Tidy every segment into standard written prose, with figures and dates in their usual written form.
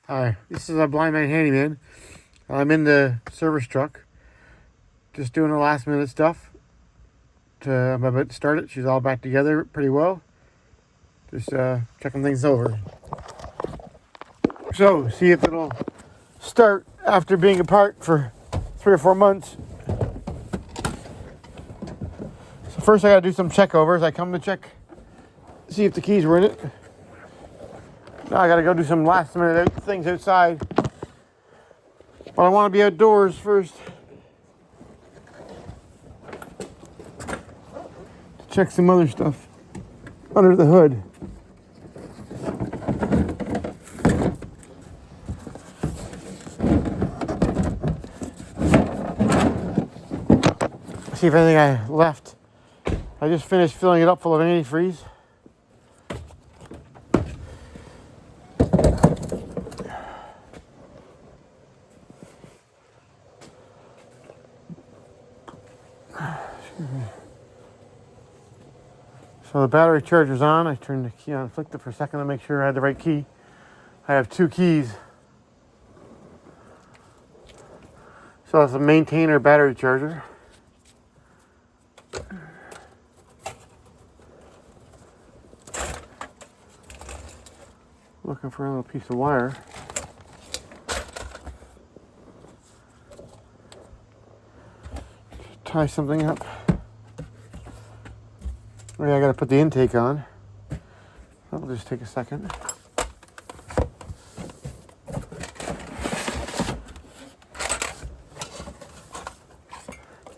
Hi, this is a blind man handyman. I'm in the service truck, just doing the last minute stuff. I'm about to start it. She's all back together pretty well. Just checking things over. So, see if it'll start after being apart for 3 or 4 months. So first I gotta do some checkovers. I come to check, see if the keys were in it. Now I gotta go do some last minute things outside. But I want to be outdoors first. To check some other stuff under the hood. See if anything I left. I just finished filling it up full of antifreeze. So the battery charger's on. I turned the key on, flicked it for a second to make sure I had the right key. I have 2 keys. So it's a maintainer battery charger. Looking for a little piece of wire. Tie something up. Oh yeah, I gotta put the intake on. That'll just take a second.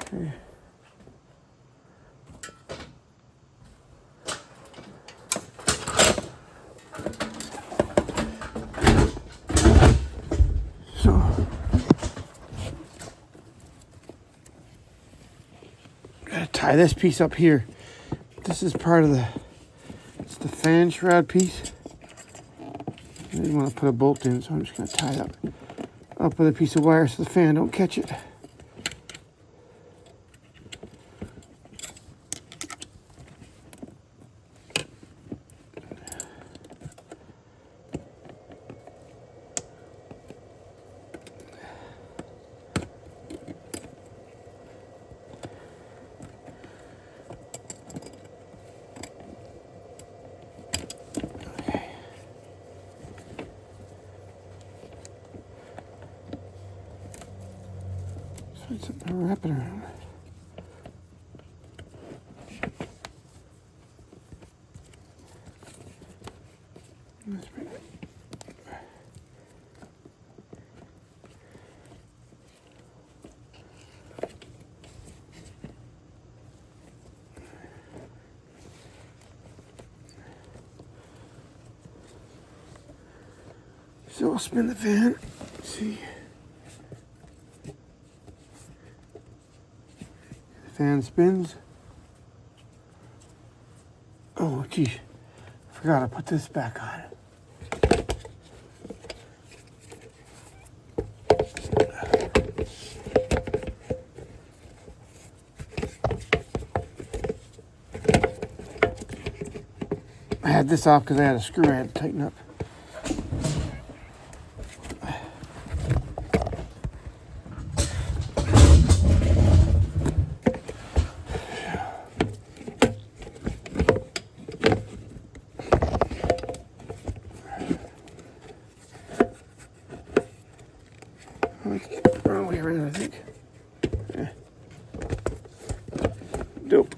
Okay. So, gotta tie this piece up here. This is part of it's the fan shroud piece. I didn't want to put a bolt in, so I'm just going to tie it up with a piece of wire so the fan don't catch it. Wrap it around. That's right. So I'll spin the fan. Let's see. Fan spins. Oh, geez. I forgot to put this back on. I had this off because I had a screw I had to tighten up. Wrong way around, I think. Yeah. Dope.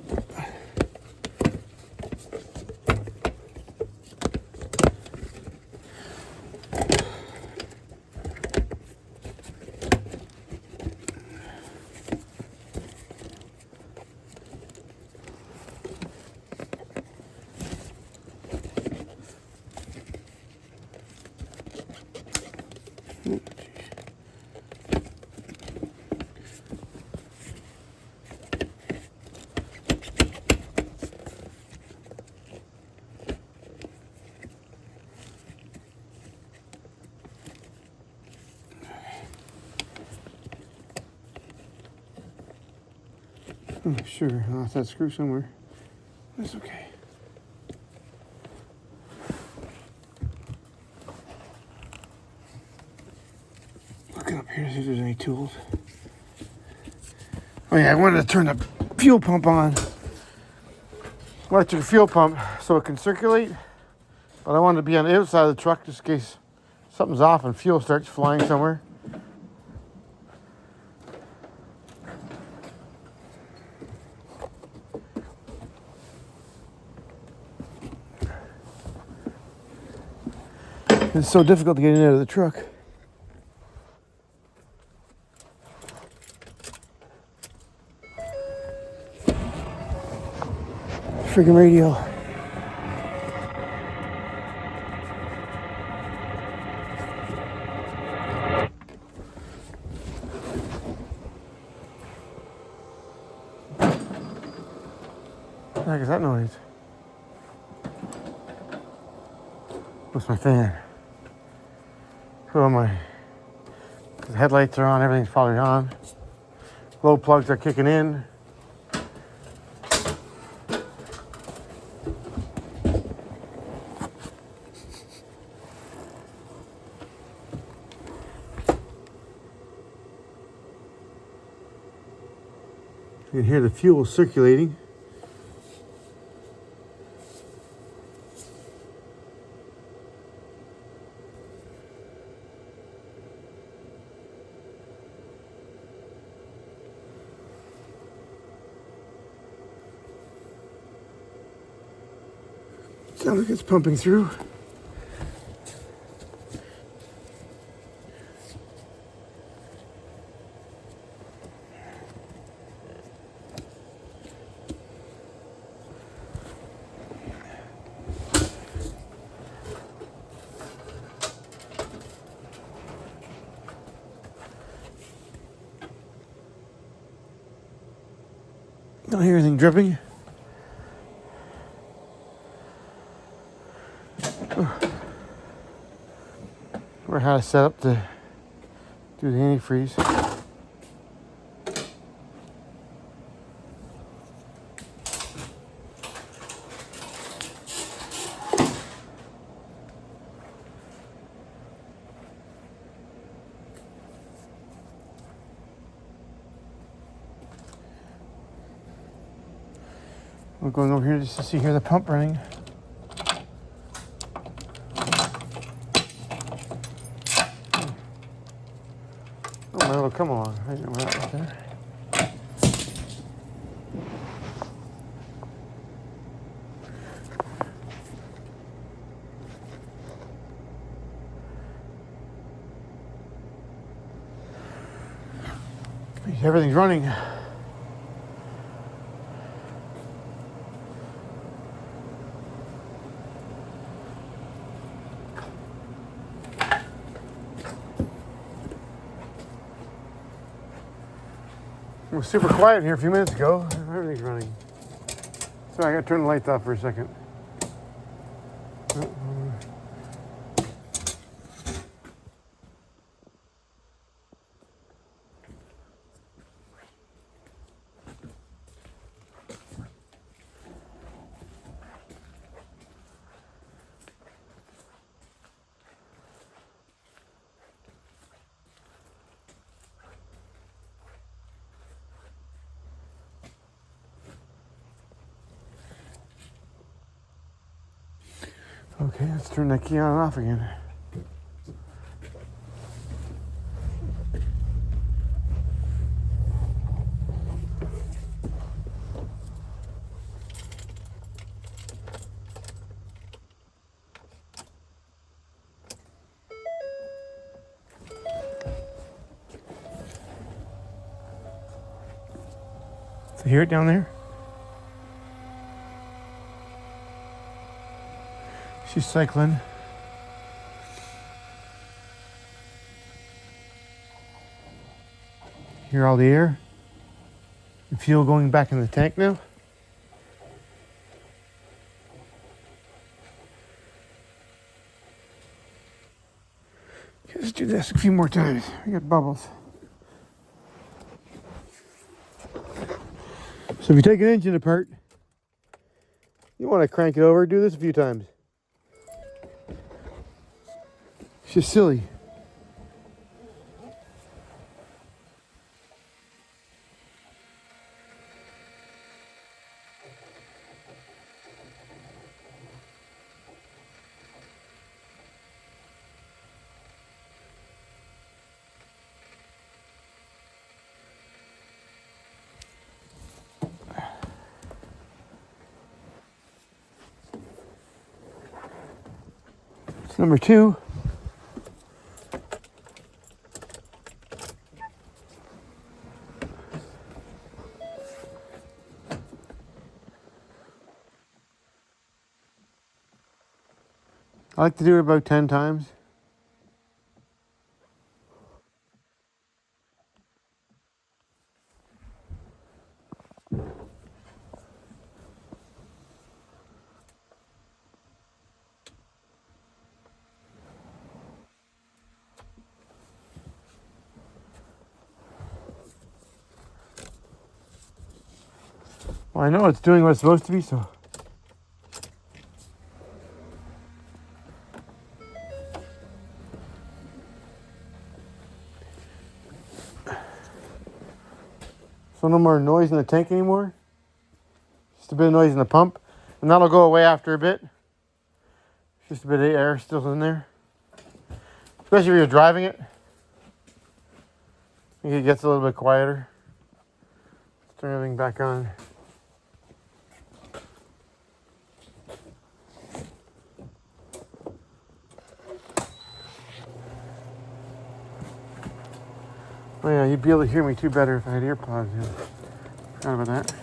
Oh, sure, I lost that screw somewhere. That's okay. Looking up here to see if there's any tools. Oh yeah, I wanted to turn the fuel pump on. Electric fuel pump so it can circulate. But I wanted to be on the outside of the truck just in case something's off and fuel starts flying somewhere. It's so difficult to get in and out of the truck. Friggin' radio. What the heck is that noise? What's my fan? Put on my the headlights are on, everything's probably on. Glow plugs are kicking in. You can hear the fuel circulating. Sounds like it's pumping through. Don't hear anything dripping. Or how to set up to do the antifreeze. I'm going over here just to see the pump running. Oh, my little come along. I didn't know that right there. Everything's running. It was super quiet here a few minutes ago. Everything's running. Sorry, I gotta turn the lights off for a second. Okay, let's turn that key on and off again. So hear it down there? She's cycling. Hear all the air? The fuel going back in the tank now? Okay, let's do this a few more times. We got bubbles. So if you take an engine apart, you want to crank it over, do this a few times. It's just silly. Number two, I like to do it about 10 times. Well, I know it's doing what it's supposed to be, so. So no more noise in the tank anymore. Just a bit of noise in the pump. And that'll go away after a bit. Just a bit of air still in there. Especially if you're driving it. I think it gets a little bit quieter. Let's turn everything back on. Oh yeah, you'd be able to hear me too better if I had earpods in. Forgot about that.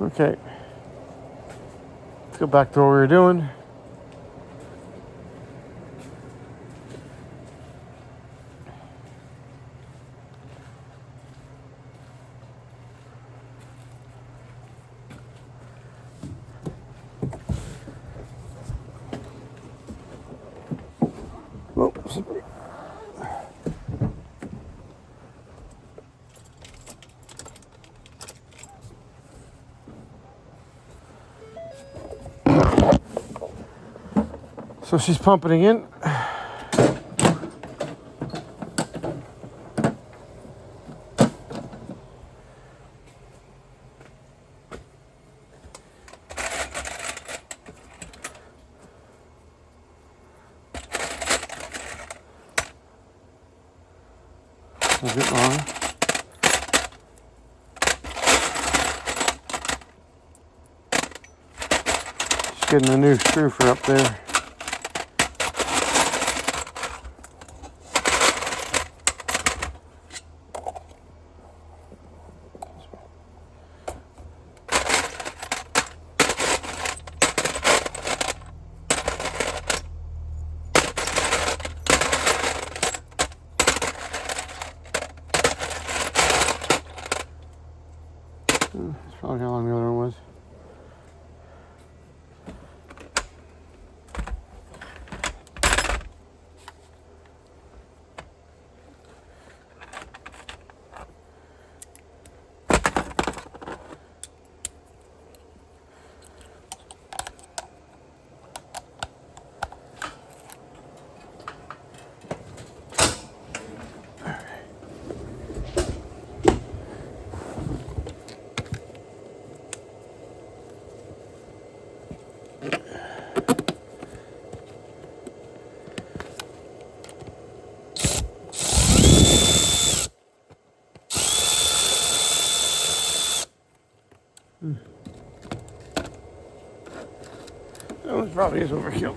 Okay. Let's go back to what we were doing. Whoops. So she's pumping in. A bit long. Just getting a new screw for up there. That's probably how long the other one was. That one probably is overkill.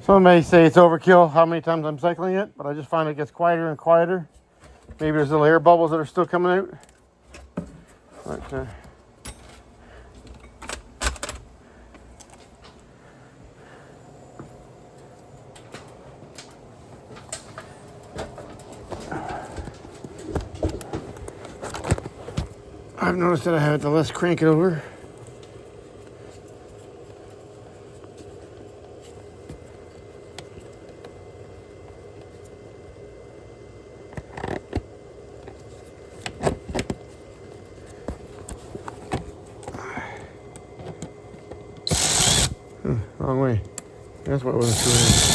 Some may say it's overkill how many times I'm cycling it, but I just find it gets quieter and quieter. Maybe there's little air bubbles that are still coming out. But, I've noticed that I have to less crank it over. Wrong way. That's what it was doing.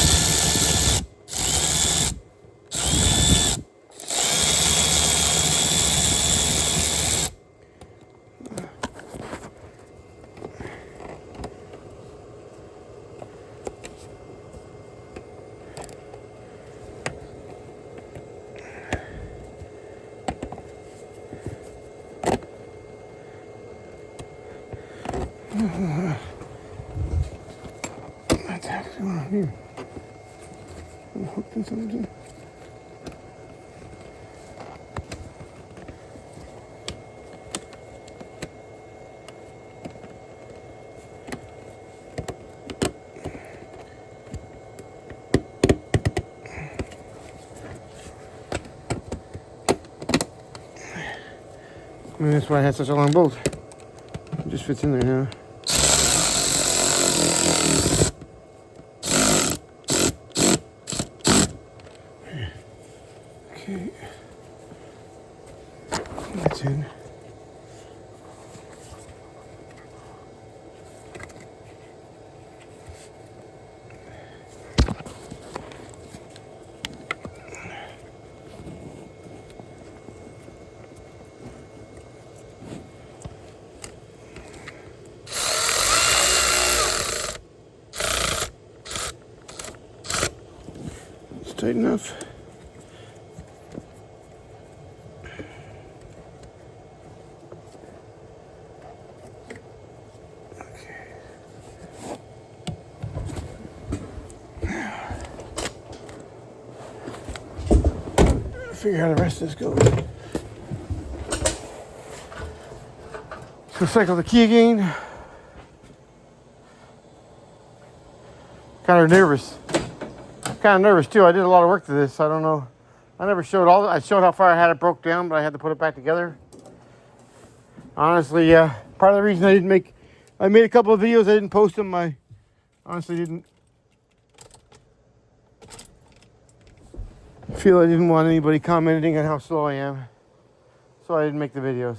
What's actually going on here? I'm hooked in something. I mean, that's why I had such a long bolt. It just fits in there now. Okay. That's in. It's tight enough. Figure out how the rest of this goes. So cycle the key again. Kind of nervous. Kind of nervous too. I did a lot of work to this. I don't know. I never showed all. I showed how far I had it broke down, but I had to put it back together. Honestly, part of the reason I didn't make. I made a couple of videos. I didn't post them. I honestly didn't feel I didn't want anybody commenting on how slow I am, so I didn't make the videos.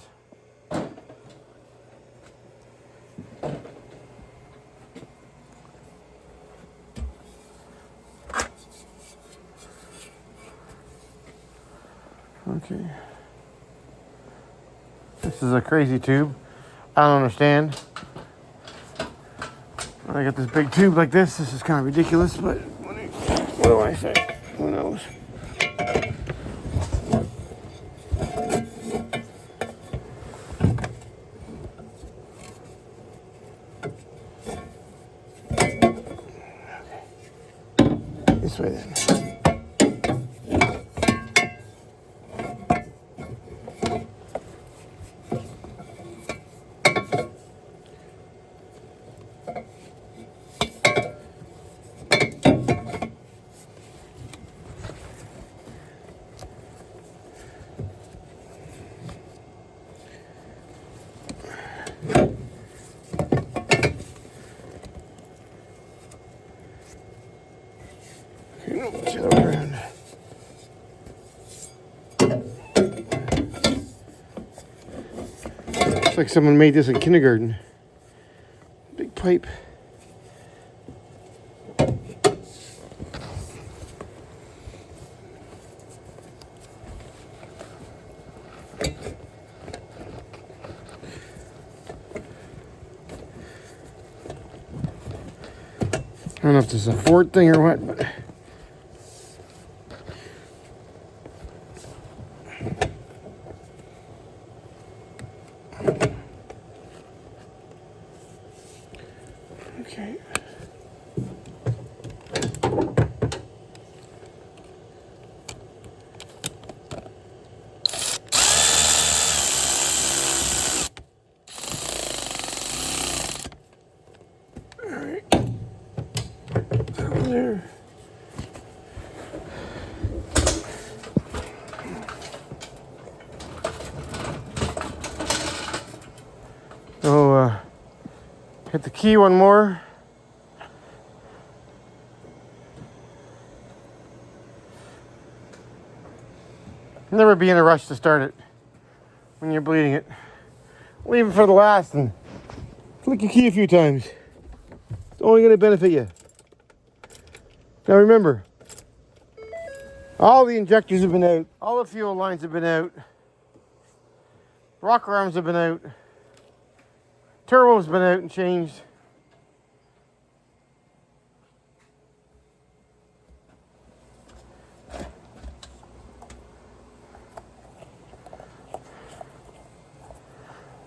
Okay. This is a crazy tube. I don't understand. When I got this big tube like this is kind of ridiculous, but what do I say? Who knows? This way then. Get over around. It's like someone made this in kindergarten. Big pipe. I don't know if this is a Ford thing or what, but okay. Hit the key one more. Never be in a rush to start it when you're bleeding it. Leave it for the last and flick your key a few times. It's only going to benefit you. Now remember, all the injectors have been out. All the fuel lines have been out. Rocker arms have been out. Turbo's been out and changed.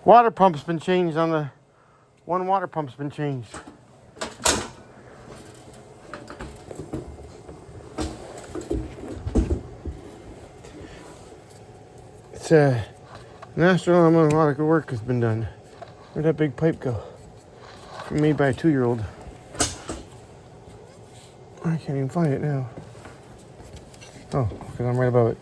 Water pump's been changed on the one water pump's been changed. It's an astronomical amount of work has been done. Where'd that big pipe go? Made by a 2-year-old. I can't even find it now. Oh, because I'm right above it.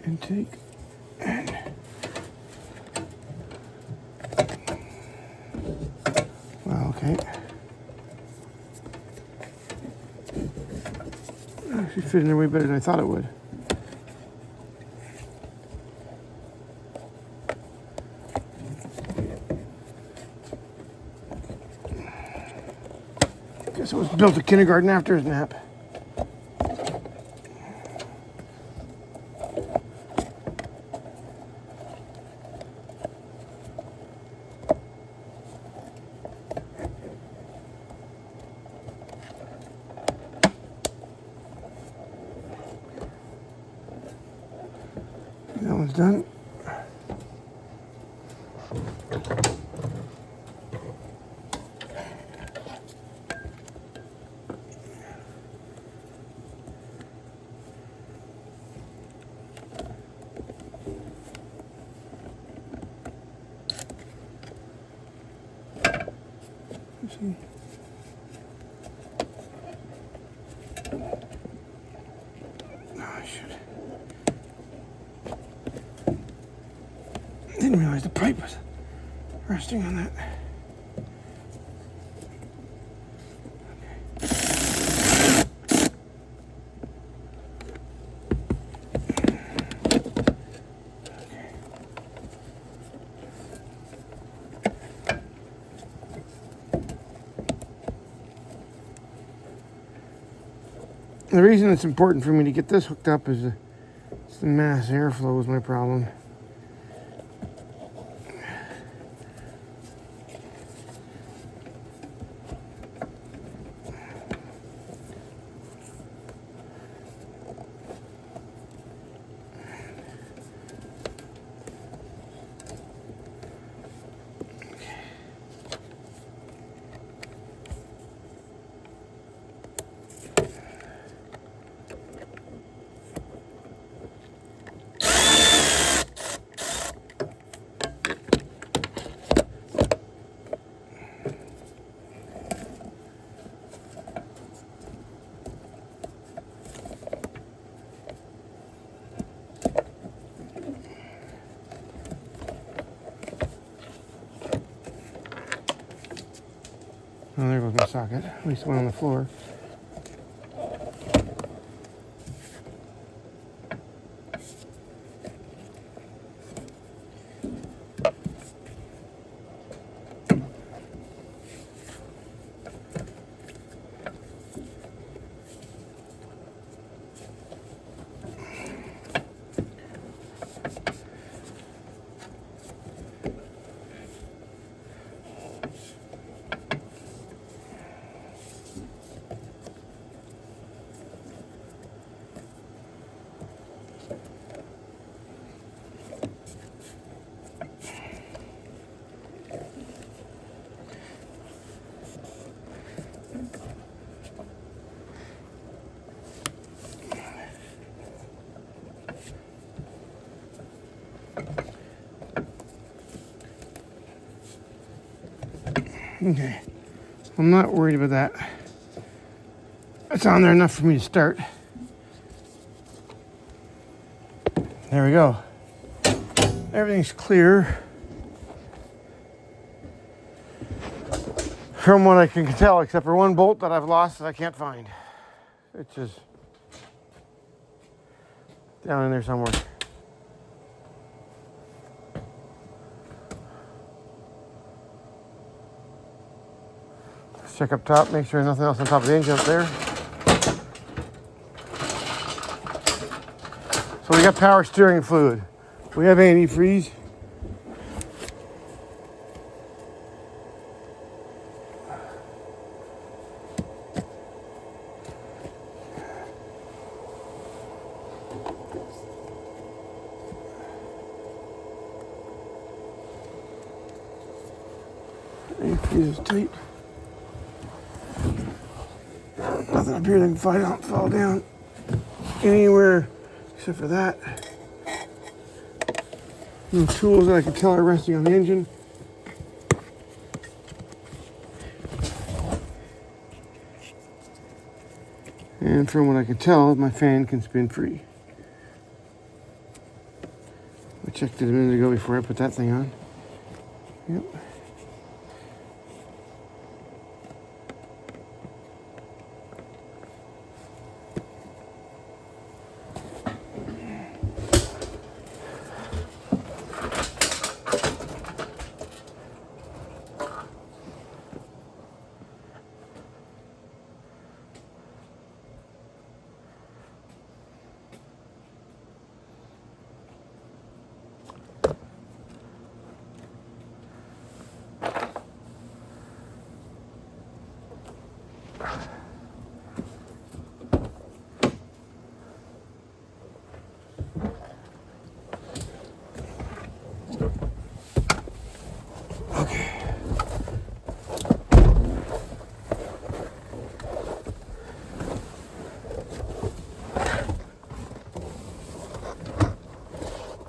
Intake and well, okay. Actually fit in there way better than I thought it would. Guess it was built at kindergarten after his nap. That one's done. Let's see. Didn't realize the pipe was resting on that. The reason it's important for me to get this hooked up is the mass airflow is my problem. Oh, there goes my socket. At least one on the floor. Okay, I'm not worried about that. It's on there enough for me to start. There we go. Everything's clear. From what I can tell, except for one bolt that I've lost that I can't find. It's just down in there somewhere. Let's check up top, make sure nothing else on top of the engine up there. So we got power steering fluid. We have antifreeze. Antifreeze is tight. Nothing up here that can fall down anywhere except for that. No tools that I can tell are resting on the engine. And from what I can tell, my fan can spin free. I checked it a minute ago before I put that thing on. Yep.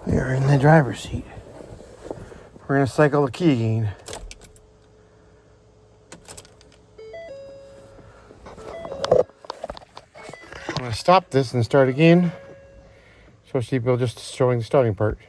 We are in the driver's seat. We're going to cycle the key again. I'm going to stop this and start again. So people just showing the starting part.